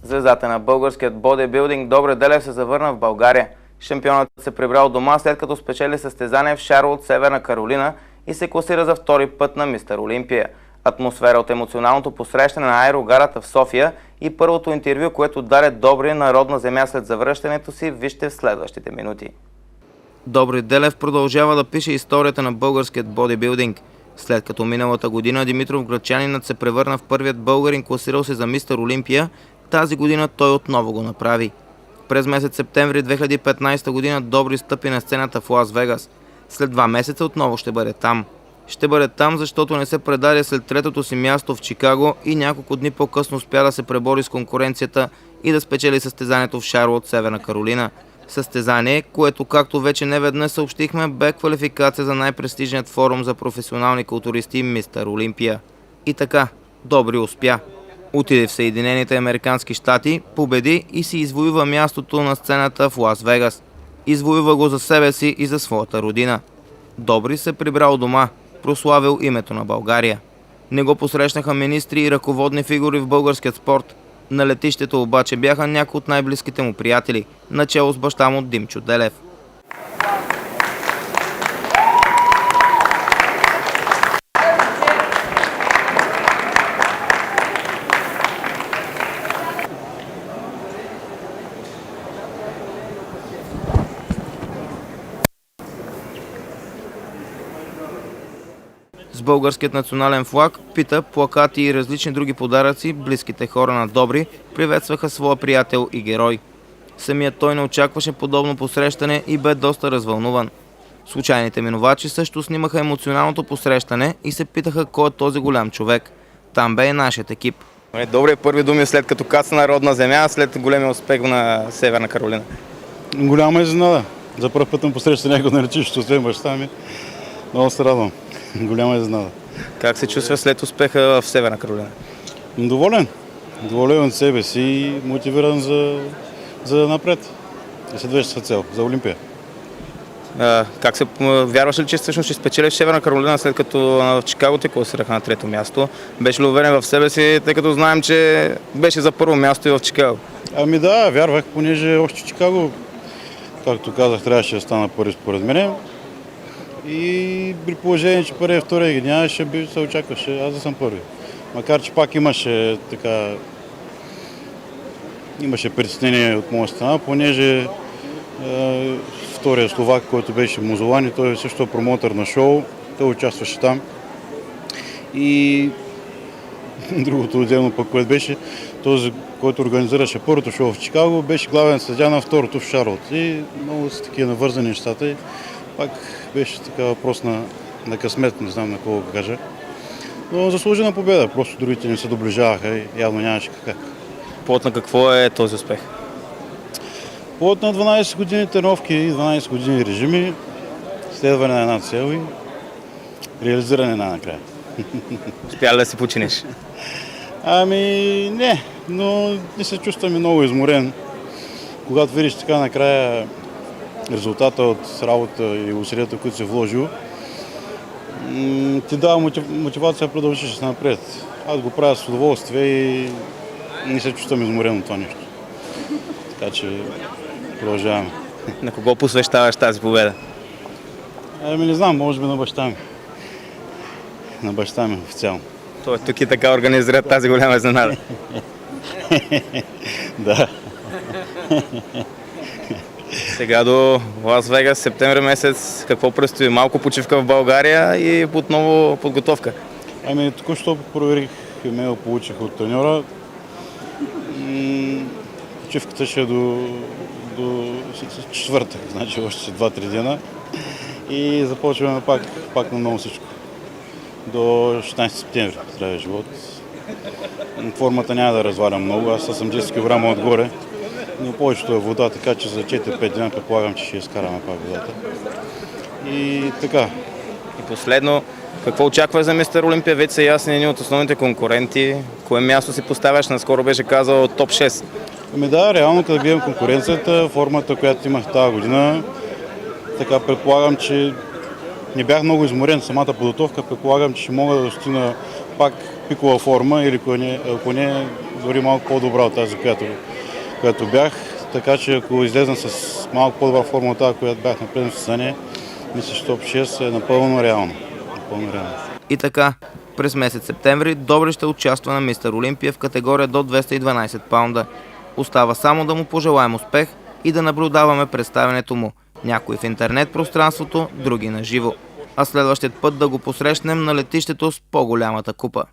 Звездата на българският бодибилдинг Добри Делев се завърна в България. Шампионът се прибрал дома, след като спечели състезание в Шарлот, Северна Каролина и се класира за втори път на Мистер Олимпия. Атмосфера от емоционалното посрещане на аерогарата в София и първото интервю, което даде Добри на родна земя след завръщането си, вижте в следващите минути. Добри Делев продължава да пише историята на българският бодибилдинг. След като миналата година Димитров грачанинът се превърна в първият българин, класирал се за Мистер Олимпия, тази година той отново го направи. През месец септември 2015 година Добри стъпи на сцената в Лас Вегас. След 2 месеца отново ще бъде там. Ще бъде там, защото не се предаде след третото си място в Чикаго и няколко дни по-късно успя да се пребори с конкуренцията и да спечели състезанието в Шарлот, Северна Каролина. Състезание, което, както вече неведнъж съобщихме, бе квалификация за най-престижният форум за професионални културисти Мистер Олимпия. И така, Добри успя. Отиде в Съединените американски щати, победи и си извоюва мястото на сцената в Лас Вегас. Извоюва го за себе си и за своята родина. Добри се прибрал дома, прославил името на България. Не го посрещнаха министри и ръководни фигури в българският спорт. На летището обаче бяха някои от най-близките му приятели, начело с баща му Димчо Делев. С българският национален флаг, пита, плакати и различни други подаръци, близките хора на Добри приветстваха своя приятел и герой. Самият той не очакваше подобно посрещане и бе доста развълнуван. Случайните минувачи също снимаха емоционалното посрещане и се питаха кой е този голям човек. Там бе и нашият екип. Добри, първи думи след като каца на родна земя, след големия успех на Северна Каролина. Голяма изненада. За първ път ме посреща някой на летището, освен баща ми. Много се радвам. Голяма изненада. Как се чувства след успеха в Северна Каролина? Доволен. Доволен от себе си и мотивиран за напред. За следващата цел, за Олимпия. Как се вярваш ли, че всъщност ще спечелиш Северна Каролина, след като в Чикаго те класираха на трето място? Беше ли уверен в себе си, тъй като знаем, че беше за първо място и в Чикаго? Ами да, вярвах, понеже още в Чикаго, както казах, трябваше да стана първи според мен. И при положение, че първи и втория ги нямаше, се очакваше аз да съм първи. Макар, че пак имаше притеснение от моя страна, понеже втория словак, който беше Музолани, той също е промотор на шоу, той участваше там. И другото отделно пък, което беше, този, който организираше първото шоу в Чикаго, беше главен съдия на второто в Шарлот. И много са такива навързани нещата. И пак беше така въпрос на късмет, не знам на кого го кажа. Но заслужена победа, просто другите не се доближаваха и явно нямаше как. Плод на какво е този успех? Плод на 12 години тренировки и 12 години режими, следване на една цел и реализиране на накрая. Успя ли да се починиш? Ами не, но не се чувствам и много изморен. Когато видиш така накрая резултата от работа и усилията, които си вложил, ти дава мотивация да продължиш напред. Аз го правя с удоволствие и не се чувствам изморен от това нещо. Така че продължаваме. На кого посвещаваш тази победа? Ами не знам, може би на баща ми. На баща ми официално. Той тук и така организира тази голяма изненада. Да. Сега до Лас Вегас, септември месец, какво предстои? Малко почивка в България и отново подготовка. Ами току-що проверих имейл, получих от треньора. Почивката ще е до четвъртък, значи още 2-3 дена. И започваме пак на ново всичко. До 16 септември трябва живот. Формата няма да развалям много, аз съм 10 кг отгоре. Но повечето е вода, така че за 4-5 дена предполагам, че ще изкараме пак водата. И така. И последно, какво очакваш за Мистер Олимпия? Вече са ясни едни от основните конкуренти. Кое място си поставяш? Наскоро беше казал топ 6. Ами да, реално като гледам конкуренцията, формата, която имах тази година, така предполагам, че не бях много изморен самата подготовка, предполагам, че ще мога да достигна пак пикова форма или ако не дори малко по-добра от тази, която бях. Така че ако излезна с малко по-добра форма от тази, която бях на предното състезание, мисля, че топ 6 е напълно реално. И така, през месец септември Добри ще участва на Мистер Олимпия в категория до 212 паунда. Остава само да му пожелаем успех и да наблюдаваме представянето му. Някои в интернет пространството, други на живо. А следващият път да го посрещнем на летището с по-голямата купа.